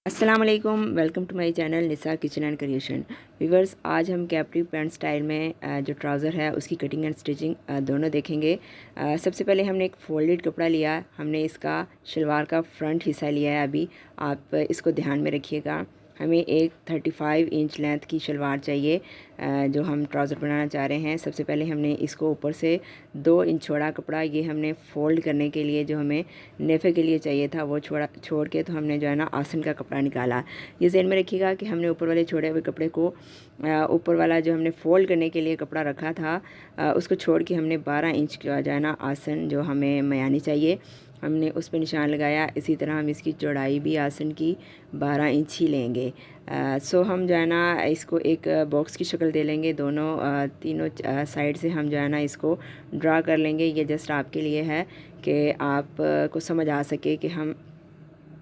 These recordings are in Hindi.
अस्सलाम वालेकुम, welcome to my channel Nisa kitchen and creation. Viewers, आज हम कैप्री पैंट स्टाइल में जो ट्राउज़र है उसकी कटिंग एंड स्टिचिंग दोनों देखेंगे। सबसे पहले हमने एक फोल्डेड कपड़ा लिया, हमने इसका शलवार का फ्रंट हिस्सा लिया है। अभी आप इसको ध्यान में रखिएगा। हमें एक 35 इंच लेंथ की शलवार चाहिए जो हम ट्राउज़र बनाना चाह रहे हैं। सबसे पहले हमने इसको ऊपर से 2 इंच छोड़ा कपड़ा, ये हमने फ़ोल्ड करने के लिए जो हमें नेफे के लिए चाहिए था वो छोड़ के तो हमने जो है ना आसन का कपड़ा निकाला। ये ज़हन में रखिएगा कि हमने ऊपर वाले छोड़े हुए कपड़े को ऊपर वाला जो हमने फ़ोल्ड करने के लिए कपड़ा रखा था उसको छोड़ के हमने 12 इंच का जो है ना आसन जो हमें मयानी चाहिए हमने उस पर निशान लगाया। इसी तरह हम इसकी चौड़ाई भी आसन की 12 इंच ही लेंगे। सो हम जो है ना इसको एक बॉक्स की शक्ल दे लेंगे। तीनों साइड से हम जो है ना इसको ड्रा कर लेंगे। ये जस्ट आपके लिए है कि आप को समझ आ सके कि हम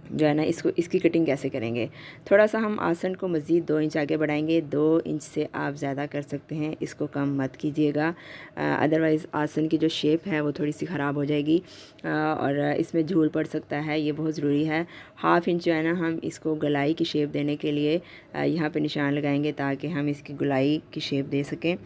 जो है ना इसकी कटिंग कैसे करेंगे। थोड़ा सा हम आसन को मज़ीद 2 इंच आगे बढ़ाएंगे। 2 इंच से आप ज़्यादा कर सकते हैं, इसको कम मत कीजिएगा, अदरवाइज़ आसन की जो शेप है वो थोड़ी सी ख़राब हो जाएगी और इसमें झूल पड़ सकता है। ये बहुत ज़रूरी है। हाफ़ इंच जो है ना हम इसको गलाई की शेप देने के लिए यहाँ पे निशान लगाएंगे ताकि हम इसकी गुलाई की शेप दे सकें।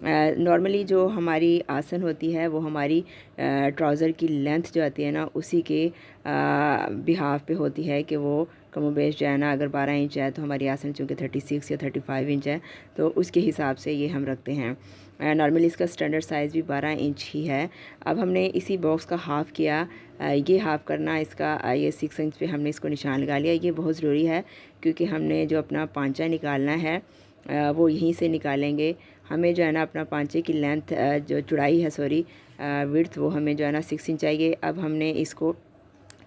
नॉर्मली जो हमारी आसन होती है वो हमारी ट्राउज़र की लेंथ जो आती है ना उसी के बिहाफ पे होती है कि वो कमोबेश जो है ना अगर 12 इंच है तो हमारी आसन चूँकि 36 या 35 इंच है तो उसके हिसाब से ये हम रखते हैं। नॉर्मली इसका स्टैंडर्ड साइज़ भी 12 इंच ही है। अब हमने इसी बॉक्स का हाफ़ किया, ये हाफ़ करना इसका ये 6 इंच पे हमने इसको निशान लगा लिया। ये बहुत ज़रूरी है क्योंकि हमने जो अपना पांचा निकालना है वो यहीं से निकालेंगे। हमें जो है ना अपना पांचे की लेंथ जो चौड़ाई है विड्थ वो हमें जो है ना 6 इंच चाहिए। अब हमने इसको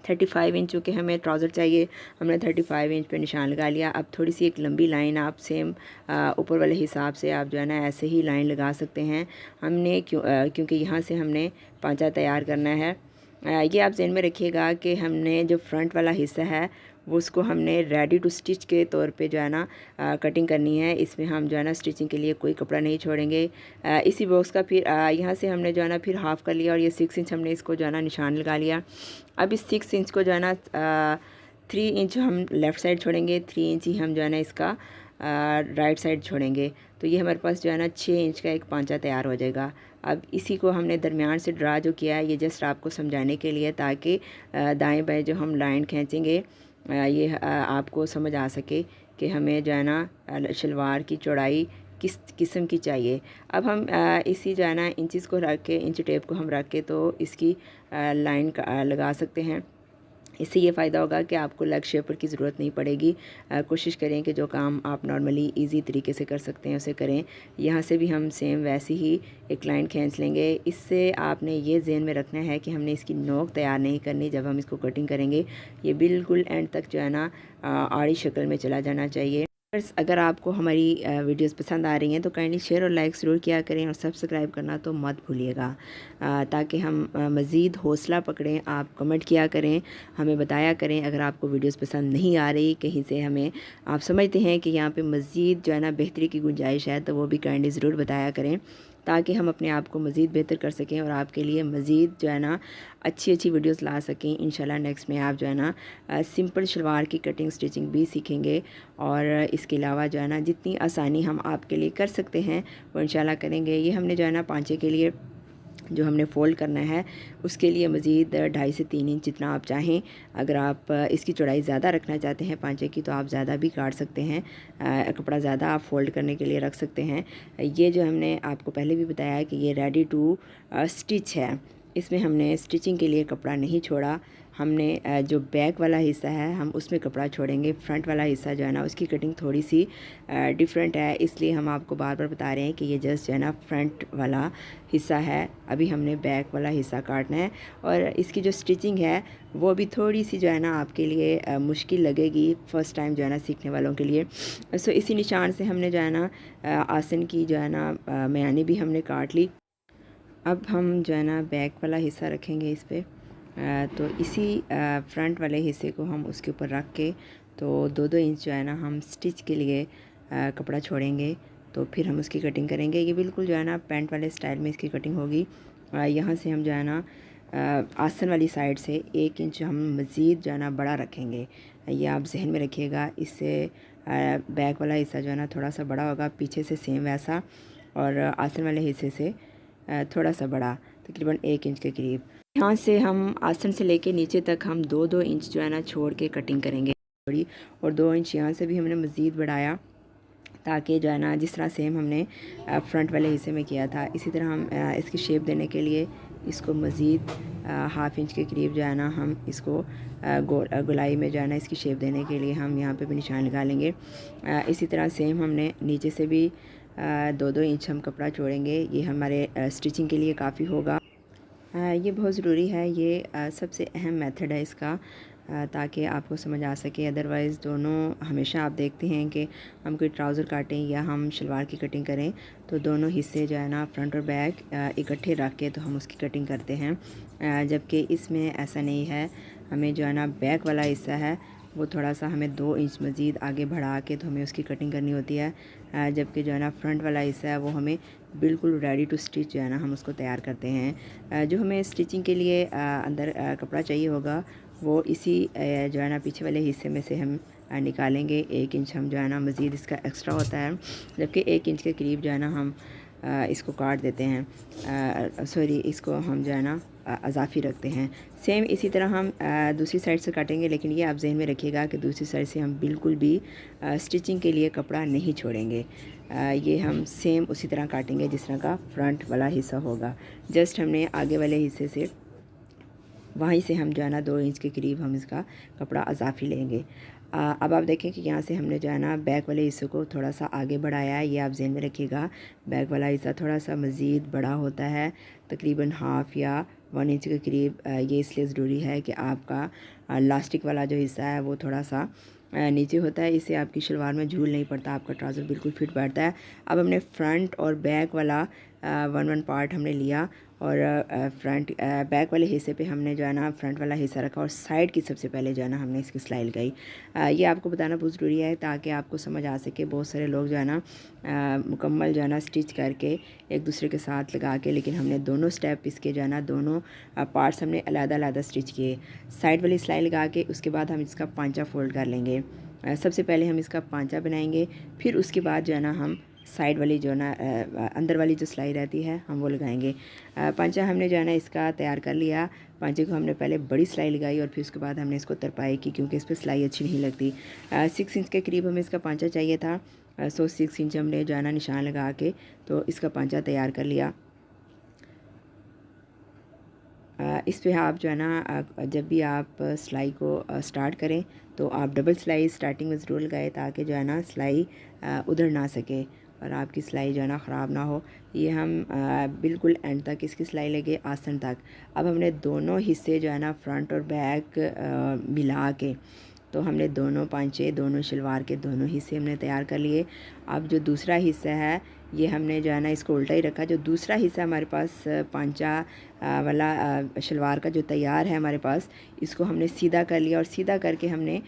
35 इंच के हमें ट्राउज़र चाहिए, हमने 35 इंच पे निशान लगा लिया। अब थोड़ी सी एक लंबी लाइन आप सेम ऊपर वाले हिसाब से आप जो है ना ऐसे ही लाइन लगा सकते हैं। हमने क्योंकि यहाँ से हमने पांचा तैयार करना है। ये आप ज़हन में रखिएगा कि हमने जो फ्रंट वाला हिस्सा है वो उसको हमने रेडी टू स्टिच के तौर पे जो है ना कटिंग करनी है। इसमें हम जो है ना स्टिचिंग के लिए कोई कपड़ा नहीं छोड़ेंगे। इसी बॉक्स का फिर यहाँ से हमने जो है ना फिर हाफ़ कर लिया और ये 6 इंच हमने इसको जो है ना निशान लगा लिया। अब इस 6 इंच को जो है ना 3 इंच हम लेफ़्ट साइड छोड़ेंगे, 3 इंच ही हम जो है ना इसका राइट साइड छोड़ेंगे। तो ये हमारे पास जो है ना 6 इंच का एक पांचा तैयार हो जाएगा। अब इसी को हमने दरमियान से ड्रा जो किया है ये जस्ट आपको समझाने के लिए ताकि दाएं बाएं जो हम लाइन खींचेंगे ये आपको समझ आ सके कि हमें जो है ना शलवार की चौड़ाई किस किस्म की चाहिए। अब हम इसी जो है ना इंचज़ को रख के इंच टेप को हम रख के तो इसकी लाइन लगा सकते हैं। इससे ये फ़ायदा होगा कि आपको लेग शेपर की ज़रूरत नहीं पड़ेगी। कोशिश करें कि जो काम आप नॉर्मली इजी तरीके से कर सकते हैं उसे करें। यहाँ से भी हम सेम वैसे ही एक लाइन खींच लेंगे। इससे आपने ये ज़हन में रखना है कि हमने इसकी नोक तैयार नहीं करनी जब हम इसको कटिंग करेंगे। ये बिल्कुल एंड तक जो है ना आड़ी शक्ल में चला जाना चाहिए। अगर आपको हमारी वीडियोस पसंद आ रही हैं तो काइंडली शेयर और लाइक ज़रूर किया करें और सब्सक्राइब करना तो मत भूलिएगा ताकि हम मज़ीद हौसला पकड़ें। आप कमेंट किया करें, हमें बताया करें अगर आपको वीडियोस पसंद नहीं आ रही, कहीं से हमें आप समझते हैं कि यहाँ पे मज़ीद जो है ना बेहतरी की गुंजाइश है तो वो भी काइंडली ज़रूर बताया करें ताकि हम अपने आप को मज़ीद बेहतर कर सकें और आपके लिए मज़ीद जो है ना अच्छी वीडियोस ला सकें। इंशाल्लाह नेक्स्ट में आप जो है ना सिंपल शलवार की कटिंग स्टिचिंग भी सीखेंगे और इसके अलावा जो है ना जितनी आसानी हम आपके लिए कर सकते हैं वो इंशाल्लाह करेंगे। ये हमने जो है ना पांचे के लिए जो हमने फ़ोल्ड करना है उसके लिए मज़ीद 2.5 से 3 इंच जितना आप चाहें। अगर आप इसकी चौड़ाई ज़्यादा रखना चाहते हैं पांचे की तो आप ज़्यादा भी काट सकते हैं, कपड़ा ज़्यादा आप फ़ोल्ड करने के लिए रख सकते हैं। ये जो हमने आपको पहले भी बताया है कि ये रेडी टू स्टिच है, इसमें हमने स्टिचिंग के लिए कपड़ा नहीं छोड़ा। हमने जो बैक वाला हिस्सा है हम उसमें कपड़ा छोड़ेंगे। फ्रंट वाला हिस्सा जो है ना उसकी कटिंग थोड़ी सी डिफरेंट है, इसलिए हम आपको बार बार बता रहे हैं कि ये जस्ट जो है ना फ्रंट वाला हिस्सा है। अभी हमने बैक वाला हिस्सा काटना है और इसकी जो स्टिचिंग है वो भी थोड़ी सी जो है ना आपके लिए मुश्किल लगेगी फ़र्स्ट टाइम जो है ना सीखने वालों के लिए। सो इसी निशान से हमने जो है ना आसन की जो है ना मयानी भी हमने काट ली। अब हम जो है ना बैक वाला हिस्सा रखेंगे इस पर, तो इसी फ्रंट वाले हिस्से को हम उसके ऊपर रख के तो 2-2 इंच जो है ना हम स्टिच के लिए कपड़ा छोड़ेंगे तो फिर हम उसकी कटिंग करेंगे। ये बिल्कुल जो है ना पैंट वाले स्टाइल में इसकी कटिंग होगी। यहाँ से हम जो है ना आसन वाली साइड से 1 इंच हम मज़ीद जो है ना बड़ा रखेंगे ये आप जहन में रखिएगा। इससे बैक वाला हिस्सा जो है ना थोड़ा सा बड़ा होगा, पीछे से सेम वैसा, और आसन वाले हिस्से से थोड़ा सा बड़ा, तकरीबन 1 इंच के करीब। यहाँ से हम आसन से लेके नीचे तक हम 2-2 इंच जो है ना छोड़ के कटिंग करेंगे थोड़ी, और 2 इंच यहाँ से भी हमने मज़ीद बढ़ाया, ताकि जो है ना जिस तरह सेम हमने फ्रंट वाले हिस्से में किया था, इसी तरह हम इसकी शेप देने के लिए इसको मज़ीद हाफ़ इंच के करीब जो है ना हम इसको गोलाई में जो है ना इसकी शेप देने के लिए हम यहाँ पे भी निशान लगा लेंगे। इसी तरह सेम हमने नीचे से भी 2-2 इंच हम कपड़ा छोड़ेंगे। ये हमारे स्टिचिंग के लिए काफ़ी होगा। ये बहुत ज़रूरी है, ये सबसे अहम मेथड है इसका, ताकि आपको समझ आ सके। अदरवाइज़ दोनों हमेशा आप देखते हैं कि हम कोई ट्राउज़र काटें या हम शलवार की कटिंग करें तो दोनों हिस्से जो है ना फ्रंट और बैक इकट्ठे रख के तो हम उसकी कटिंग करते हैं, जबकि इसमें ऐसा नहीं है। हमें जो है ना बैक वाला हिस्सा है वो थोड़ा सा हमें 2 इंच मज़ीद आगे बढ़ा के तो हमें उसकी कटिंग करनी होती है, जबकि जो है ना फ्रंट वाला हिस्सा है वो हमें बिल्कुल रेडी टू स्टिच जो है ना हम उसको तैयार करते हैं। जो हमें स्टिचिंग के लिए अंदर कपड़ा चाहिए होगा वो इसी जो है ना पीछे वाले हिस्से में से हम निकालेंगे। 1 इंच हम जो है ना मज़ीद इसका एक्स्ट्रा होता है, जबकि 1 इंच के करीब जो है ना हम इसको काट देते हैं, सॉरी इसको हम जो है ना अज़ाफ़ी रखते हैं। सेम इसी तरह हम दूसरी साइड से काटेंगे, लेकिन ये आप जहन में रखिएगा कि दूसरी साइड से हम बिल्कुल भी स्टिचिंग के लिए कपड़ा नहीं छोड़ेंगे। ये हम सेम उसी तरह काटेंगे जिस तरह का फ्रंट वाला हिस्सा होगा। जस्ट हमने आगे वाले हिस्से से वहीं से हम जो है ना 2 इंच के करीब हम इसका कपड़ा अज़ाफ़ी लेंगे। अब आप देखें कि यहाँ से हमने जो है ना बैक वाले हिस्से को थोड़ा सा आगे बढ़ाया है। ये आप ज़हन में रखिएगा, बैक वाला हिस्सा थोड़ा सा मज़ीद बड़ा होता है, तकरीबन हाफ़ या 1 इंच के करीब। ये इसलिए ज़रूरी है कि आपका लास्टिक वाला जो हिस्सा है वो थोड़ा सा नीचे होता है, इससे आपकी शलवार में झूल नहीं पड़ता, आपका ट्राउज़र बिल्कुल फिट बैठता है। अब हमने फ्रंट और बैक वाला 1-1 पार्ट हमने लिया, और फ्रंट बैक वाले हिस्से पे हमने जो है ना फ्रंट वाला हिस्सा रखा, और साइड की सबसे पहले जो है ना हमने इसकी सिलाई लगाई। ये आपको बताना बहुत ज़रूरी है ताकि आपको समझ आ सके। बहुत सारे लोग जो है ना मुकम्मल जो है ना स्टिच करके एक दूसरे के साथ लगा के, लेकिन हमने दोनों स्टेप इसके जो है ना दोनों पार्ट्स हमने अलग-अलग स्टिच किए। साइड वाली सिलाई लगा के उसके बाद हम इसका पांचा फोल्ड कर लेंगे। सबसे पहले हम इसका पांचा बनाएंगे, फिर उसके बाद जो है ना हम साइड वाली जो ना अंदर वाली जो सिलाई रहती है हम वो लगाएंगे। पांचा हमने जो है ना इसका तैयार कर लिया। पांचे को हमने पहले बड़ी सिलाई लगाई और फिर उसके बाद हमने इसको तरपाई की, क्योंकि इस पर सिलाई अच्छी नहीं लगती। 6 इंच के करीब हमें इसका पांचा चाहिए था, सो 6 इंच हमने जो है ना निशान लगा के तो इसका पांचा तैयार कर लिया। इस पे आप जो है ना जब भी आप सिलाई को स्टार्ट करें तो आप डबल सिलाई स्टार्टिंग में ज़रूर लगाए, ताकि जो है ना सिलाई उधर ना सके और आपकी सिलाई जो है ना ख़राब ना हो। ये हम बिल्कुल एंड तक इसकी सिलाई लगे आसन तक। अब हमने दोनों हिस्से जो है ना फ्रंट और बैक मिला के तो हमने दोनों पांचे, दोनों शलवार के दोनों हिस्से हमने तैयार कर लिए। अब जो दूसरा हिस्सा है ये हमने जो है ना इसको उल्टा ही रखा। जो दूसरा हिस्सा हमारे पास पांचा वाला शलवार का जो तैयार है हमारे पास, इसको हमने सीधा कर लिया, और सीधा करके हमने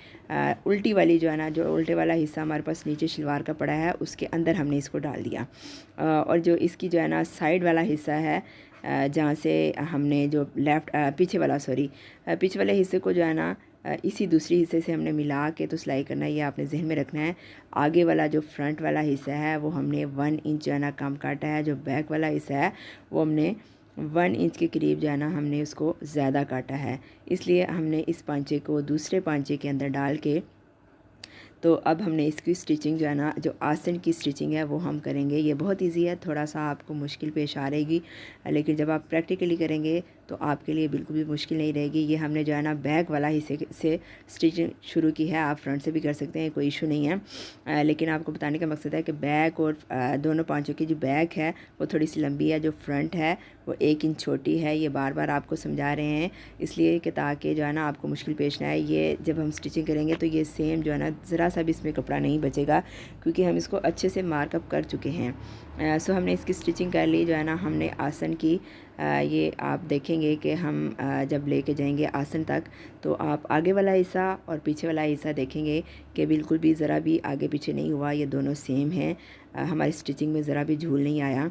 उल्टी वाली जो है ना जो उल्टे वाला हिस्सा हमारे पास नीचे शलवार का पड़ा है उसके अंदर हमने इसको डाल दिया। और जो इसकी जो है ना साइड वाला हिस्सा है जहाँ से हमने जो पीछे वाले हिस्से को जो है ना इसी दूसरी हिस्से से हमने मिला के तो सिलाई करना है। ये आपने जहन में रखना है। आगे वाला जो फ्रंट वाला हिस्सा है वो हमने 1 इंच जो है ना कम काटा है। जो बैक वाला हिस्सा है वो हमने 1 इंच के करीब जो है ना हमने उसको ज़्यादा काटा है। इसलिए हमने इस पांचे को दूसरे पांचे के अंदर डाल के तो अब हमने इसकी स्टिचिंग जो है ना जो आसन की स्टिचिंग है वो हम करेंगे। ये बहुत इजी है, थोड़ा सा आपको मुश्किल पेश आ रहेगी, लेकिन जब आप प्रैक्टिकली करेंगे तो आपके लिए बिल्कुल भी मुश्किल नहीं रहेगी। ये हमने जो है ना बैक वाला हिस्से से स्टिचिंग शुरू की है। आप फ्रंट से भी कर सकते हैं, कोई इशू नहीं है, लेकिन आपको बताने का मकसद है कि बैक और दोनों पांचों की जो बैक है वो थोड़ी सी लंबी है, जो फ्रंट है वो 1 इंच छोटी है। ये बार बार आपको समझा रहे हैं इसलिए कि ताकि जो है ना आपको मुश्किल पेश ना आए। ये जब हम स्टिचिंग करेंगे तो ये सेम जो है ना ज़रा सा भी इसमें कपड़ा नहीं बचेगा, क्योंकि हम इसको अच्छे से मार्कअप कर चुके हैं। सो हमने इसकी स्टिचिंग कर ली। जो है ना हमने आसन की ये आप देखेंगे कि हम जब लेके जाएंगे आसन तक तो आप आगे वाला हिस्सा और पीछे वाला हिस्सा देखेंगे कि बिल्कुल भी ज़रा भी आगे पीछे नहीं हुआ, ये दोनों सेम हैं। हमारी स्टिचिंग में ज़रा भी झूल नहीं आया।